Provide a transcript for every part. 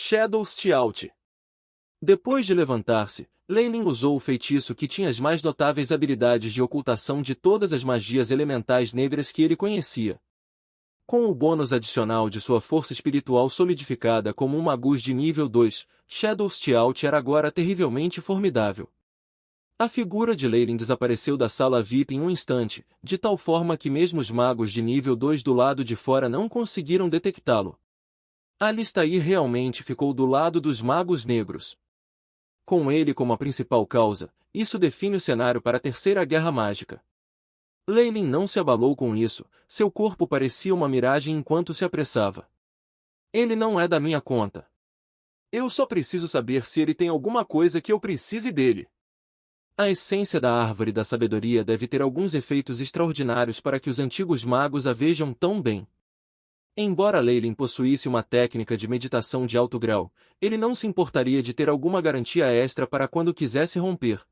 Shadows Out. Depois de levantar-se, Lei Ling usou o feitiço que tinha as mais notáveis habilidades de ocultação de todas as magias elementais negras que ele conhecia. Com o bônus adicional de sua força espiritual solidificada como um magus de nível 2, Shadows Out era agora terrivelmente formidável. A figura de Lei Ling desapareceu da sala VIP em um instante, de tal forma que mesmo os magos de nível 2 do lado de fora não conseguiram detectá-lo. Alistair realmente ficou do lado dos magos negros. Com ele como a principal causa, isso define o cenário para a Terceira Guerra Mágica. Lei Ling não se abalou com isso, seu corpo parecia uma miragem enquanto se apressava. Ele não é da minha conta. Eu só preciso saber se ele tem alguma coisa que eu precise dele. A essência da árvore da sabedoria deve ter alguns efeitos extraordinários para que os antigos magos a vejam tão bem. Embora Lei Ling possuísse uma técnica de meditação de alto grau, ele não se importaria de ter alguma garantia extra para quando quisesse romper.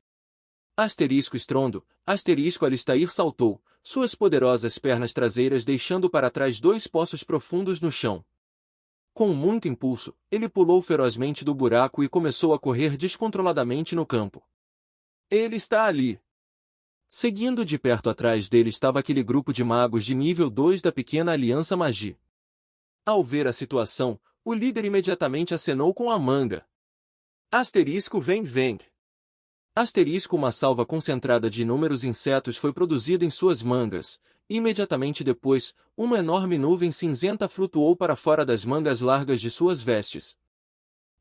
Asterisco estrondo, asterisco Alistair saltou, suas poderosas pernas traseiras deixando para trás 2 poços profundos no chão. Com muito impulso, ele pulou ferozmente do buraco e começou a correr descontroladamente no campo. Ele está ali! Seguindo de perto atrás dele estava aquele grupo de magos de nível 2 da pequena Aliança Magi. Ao ver a situação, o líder imediatamente acenou com a manga. Asterisco vem. Asterisco uma salva concentrada de inúmeros insetos foi produzida em suas mangas. Imediatamente depois, uma enorme nuvem cinzenta flutuou para fora das mangas largas de suas vestes.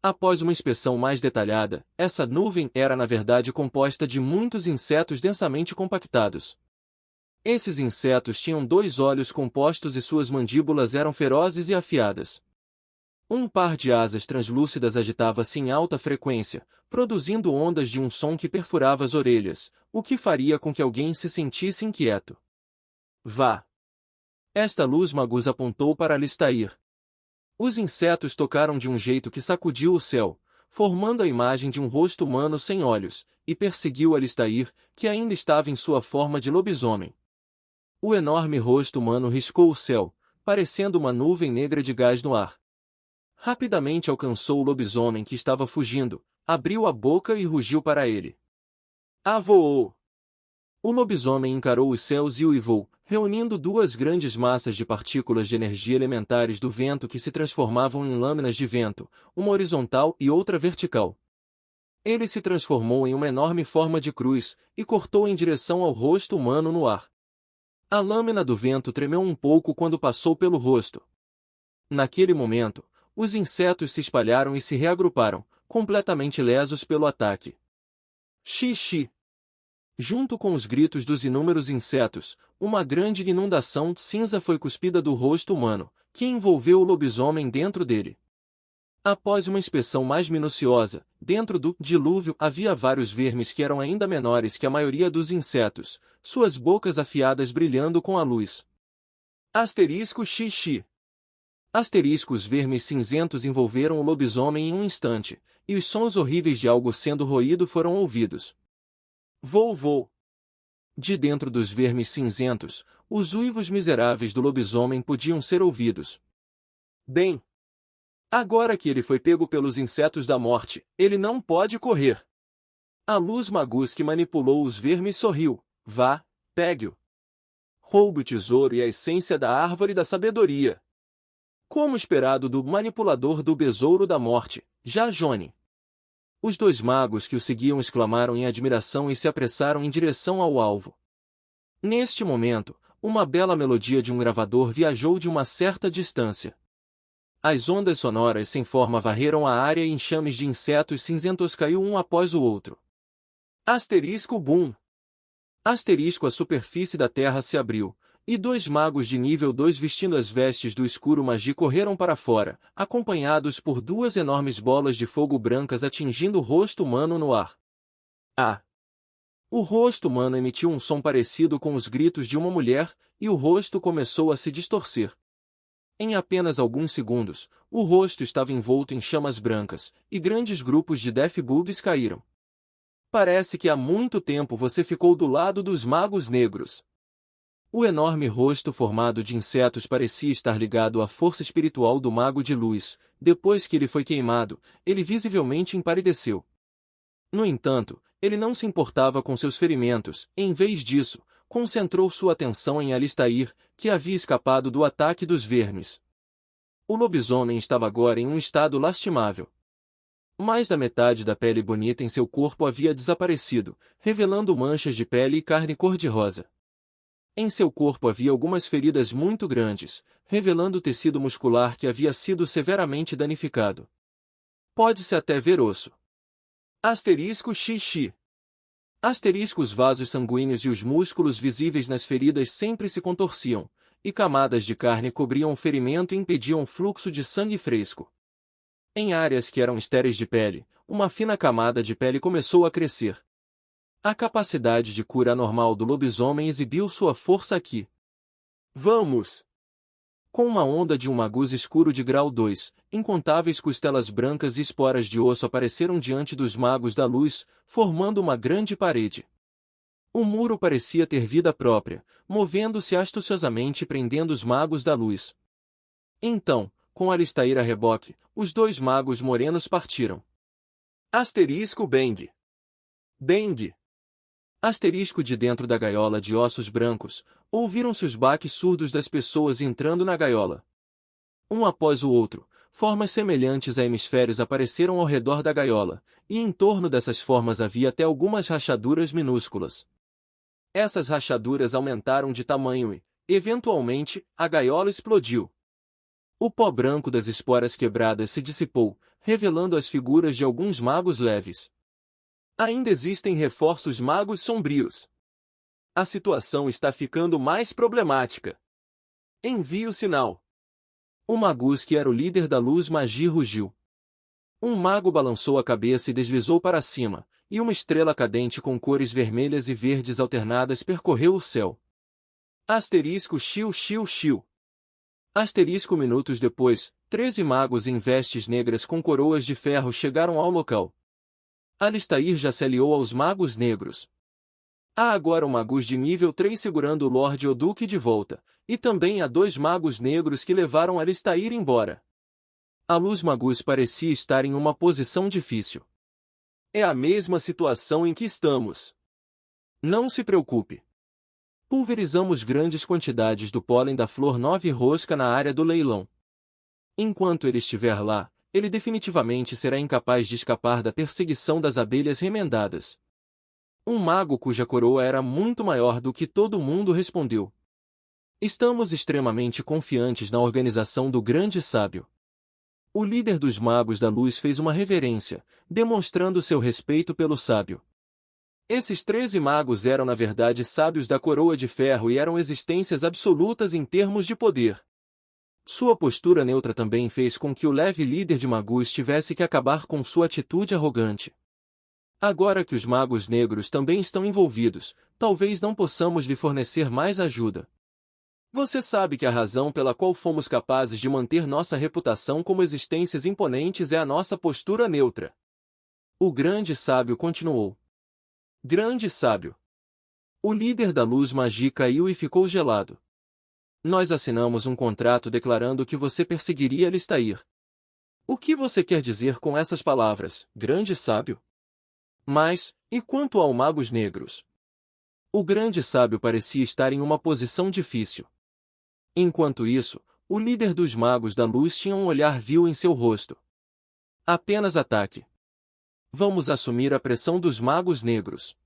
Após uma inspeção mais detalhada, essa nuvem era na verdade composta de muitos insetos densamente compactados. Esses insetos tinham 2 olhos compostos e suas mandíbulas eram ferozes e afiadas. Um par de asas translúcidas agitava-se em alta frequência, produzindo ondas de um som que perfurava as orelhas, o que faria com que alguém se sentisse inquieto. Vá! Esta luz magus apontou para Alistair. Os insetos tocaram de um jeito que sacudiu o céu, formando a imagem de um rosto humano sem olhos, e perseguiu Alistair, que ainda estava em sua forma de lobisomem. O enorme rosto humano riscou o céu, parecendo uma nuvem negra de gás no ar. Rapidamente alcançou o lobisomem que estava fugindo, abriu a boca e rugiu para ele. Voou! O lobisomem encarou os céus e uivou, reunindo 2 grandes massas de partículas de energia elementares do vento que se transformavam em lâminas de vento, uma horizontal e outra vertical. Ele se transformou em uma enorme forma de cruz, e cortou em direção ao rosto humano no ar. A lâmina do vento tremeu um pouco quando passou pelo rosto. Naquele momento, os insetos se espalharam e se reagruparam, completamente lesos pelo ataque. Xixi! Junto com os gritos dos inúmeros insetos, uma grande inundação cinza foi cuspida do rosto humano, que envolveu o lobisomem dentro dele. Após uma inspeção mais minuciosa, dentro do dilúvio havia vários vermes que eram ainda menores que a maioria dos insetos, suas bocas afiadas brilhando com a luz. Asterisco xixi. Asterisco os vermes cinzentos envolveram o lobisomem em um instante, e os sons horríveis de algo sendo roído foram ouvidos. Vou. De dentro dos vermes cinzentos, os uivos miseráveis do lobisomem podiam ser ouvidos. Bem, agora que ele foi pego pelos insetos da morte, ele não pode correr. A luz magus que manipulou os vermes sorriu. Vá, pegue-o. Roube o tesouro e a essência da árvore da sabedoria. Como esperado do manipulador do besouro da morte, Jajone. Os 2 magos que o seguiam exclamaram em admiração e se apressaram em direção ao alvo. Neste momento, uma bela melodia de um gravador viajou de uma certa distância. As ondas sonoras sem forma varreram a área e enxames de insetos cinzentos caiu um após o outro. Asterisco boom! Asterisco a superfície da terra se abriu, e 2 magos de nível 2 vestindo as vestes do escuro magi correram para fora, acompanhados por 2 enormes bolas de fogo brancas atingindo o rosto humano no ar. O rosto humano emitiu um som parecido com os gritos de uma mulher, e o rosto começou a se distorcer. Em apenas alguns segundos, o rosto estava envolto em chamas brancas, e grandes grupos de Deathbulbs caíram. Parece que há muito tempo você ficou do lado dos magos negros. O enorme rosto formado de insetos parecia estar ligado à força espiritual do mago de luz, depois que ele foi queimado, ele visivelmente empalideceu. No entanto, ele não se importava com seus ferimentos, em vez disso, concentrou sua atenção em Alistair, que havia escapado do ataque dos vermes. O lobisomem estava agora em um estado lastimável. Mais da metade da pele bonita em seu corpo havia desaparecido, revelando manchas de pele e carne cor-de-rosa. Em seu corpo havia algumas feridas muito grandes, revelando o tecido muscular que havia sido severamente danificado. Pode-se até ver osso. Asterisco XX. Asterisco. Os vasos sanguíneos e os músculos visíveis nas feridas sempre se contorciam, e camadas de carne cobriam o ferimento e impediam o fluxo de sangue fresco. Em áreas que eram estéreis de pele, uma fina camada de pele começou a crescer. A capacidade de cura anormal do lobisomem exibiu sua força aqui. Vamos! Com uma onda de um magus escuro de grau 2, incontáveis costelas brancas e esporas de osso apareceram diante dos magos da luz, formando uma grande parede. O muro parecia ter vida própria, movendo-se astuciosamente e prendendo os magos da luz. Então, com Alistair a reboque, os dois magos morenos partiram. Asterisco Bang. Bang. Asterisco. De dentro da gaiola de ossos brancos, ouviram-se os baques surdos das pessoas entrando na gaiola. Um após o outro, formas semelhantes a hemisférios apareceram ao redor da gaiola, e em torno dessas formas havia até algumas rachaduras minúsculas. Essas rachaduras aumentaram de tamanho e, eventualmente, a gaiola explodiu. O pó branco das esporas quebradas se dissipou, revelando as figuras de alguns magos leves. Ainda existem reforços magos sombrios. A situação está ficando mais problemática. Envie o sinal. O magus que era o líder da luz magia rugiu. Um mago balançou a cabeça e deslizou para cima, e uma estrela cadente com cores vermelhas e verdes alternadas percorreu o céu. Asterisco xiu xiu xiu. Asterisco. Minutos depois, 13 magos em vestes negras com coroas de ferro chegaram ao local. Alistair já se aliou aos magos negros. Há agora um magus de nível 3 segurando o Lorde Oduque de volta, e também há 2 magos negros que levaram Alistair embora. A luz magus parecia estar em uma posição difícil. É a mesma situação em que estamos. Não se preocupe. Pulverizamos grandes quantidades do pólen da flor 9 rosca na área do leilão. Enquanto ele estiver lá, ele definitivamente será incapaz de escapar da perseguição das abelhas remendadas. Um mago cuja coroa era muito maior do que todo mundo respondeu. Estamos extremamente confiantes na organização do grande sábio. O líder dos magos da luz fez uma reverência, demonstrando seu respeito pelo sábio. Esses 13 magos eram na verdade sábios da coroa de ferro e eram existências absolutas em termos de poder. Sua postura neutra também fez com que o leve líder de magus tivesse que acabar com sua atitude arrogante. Agora que os magos negros também estão envolvidos, talvez não possamos lhe fornecer mais ajuda. Você sabe que a razão pela qual fomos capazes de manter nossa reputação como existências imponentes é a nossa postura neutra. O grande sábio continuou. Grande sábio. O líder da luz magia caiu e ficou gelado. Nós assinamos um contrato declarando que você perseguiria Alistair. O que você quer dizer com essas palavras, grande sábio? Mas, e quanto ao magos negros? O grande sábio parecia estar em uma posição difícil. Enquanto isso, o líder dos magos da luz tinha um olhar vil em seu rosto. Apenas ataque. Vamos assumir a pressão dos magos negros.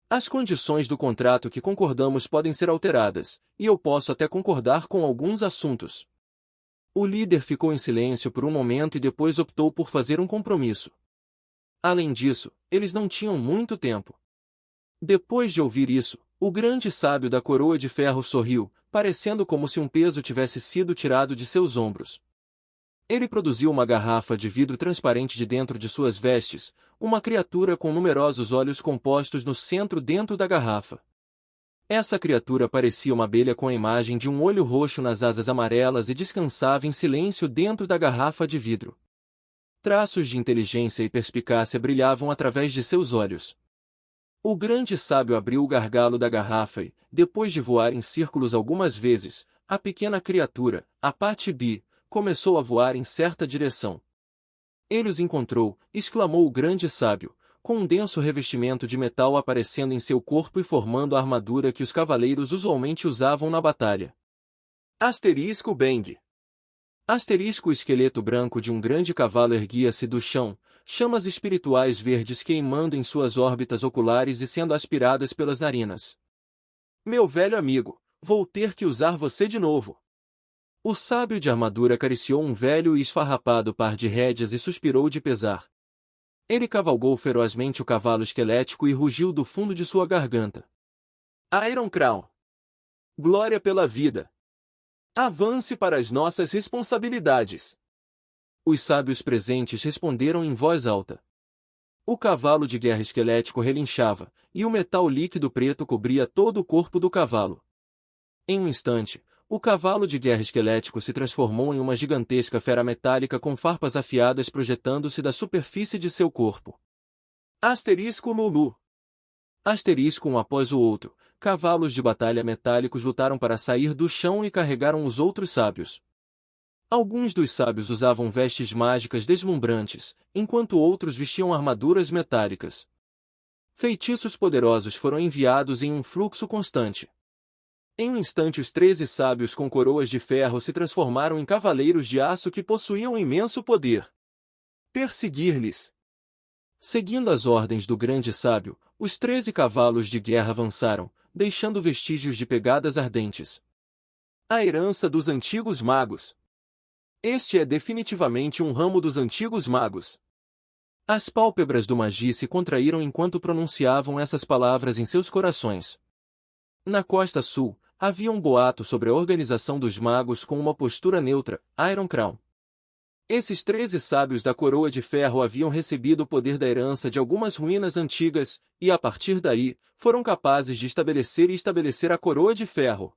As condições do contrato que concordamos podem ser alteradas, e eu posso até concordar com alguns assuntos. O líder ficou em silêncio por um momento e depois optou por fazer um compromisso. Além disso, eles não tinham muito tempo. Depois de ouvir isso, o grande sábio da coroa de ferro sorriu, parecendo como se um peso tivesse sido tirado de seus ombros. Ele produziu uma garrafa de vidro transparente de dentro de suas vestes, uma criatura com numerosos olhos compostos no centro dentro da garrafa. Essa criatura parecia uma abelha com a imagem de um olho roxo nas asas amarelas e descansava em silêncio dentro da garrafa de vidro. Traços de inteligência e perspicácia brilhavam através de seus olhos. O grande sábio abriu o gargalo da garrafa e, depois de voar em círculos algumas vezes, a pequena criatura, a Pati-Bi, começou a voar em certa direção. Ele os encontrou, exclamou o grande sábio, com um denso revestimento de metal aparecendo em seu corpo e formando a armadura que os cavaleiros usualmente usavam na batalha. Asterisco Bang. Asterisco. O esqueleto branco de um grande cavalo erguia-se do chão, chamas espirituais verdes queimando em suas órbitas oculares e sendo aspiradas pelas narinas. Meu velho amigo, vou ter que usar você de novo. O sábio de armadura acariciou um velho e esfarrapado par de rédeas e suspirou de pesar. Ele cavalgou ferozmente o cavalo esquelético e rugiu do fundo de sua garganta. Iron Crown! Glória pela vida! Avance para as nossas responsabilidades! Os sábios presentes responderam em voz alta. O cavalo de guerra esquelético relinchava, e o metal líquido preto cobria todo o corpo do cavalo. Em um instante, o cavalo de guerra esquelético se transformou em uma gigantesca fera metálica com farpas afiadas projetando-se da superfície de seu corpo. Asterisco Lulu. Asterisco. Um após o outro, cavalos de batalha metálicos lutaram para sair do chão e carregaram os outros sábios. Alguns dos sábios usavam vestes mágicas deslumbrantes, enquanto outros vestiam armaduras metálicas. Feitiços poderosos foram enviados em um fluxo constante. Em um instante os 13 sábios com coroas de ferro se transformaram em cavaleiros de aço que possuíam imenso poder. Perseguir-lhes. Seguindo as ordens do grande sábio, os 13 cavalos de guerra avançaram, deixando vestígios de pegadas ardentes. A herança dos antigos magos. Este é definitivamente um ramo dos antigos magos. As pálpebras do magi se contraíram enquanto pronunciavam essas palavras em seus corações. Na costa sul, havia um boato sobre a organização dos magos com uma postura neutra, Iron Crown. Esses 13 sábios da coroa de ferro haviam recebido o poder da herança de algumas ruínas antigas, e a partir daí, foram capazes de estabelecer a coroa de ferro.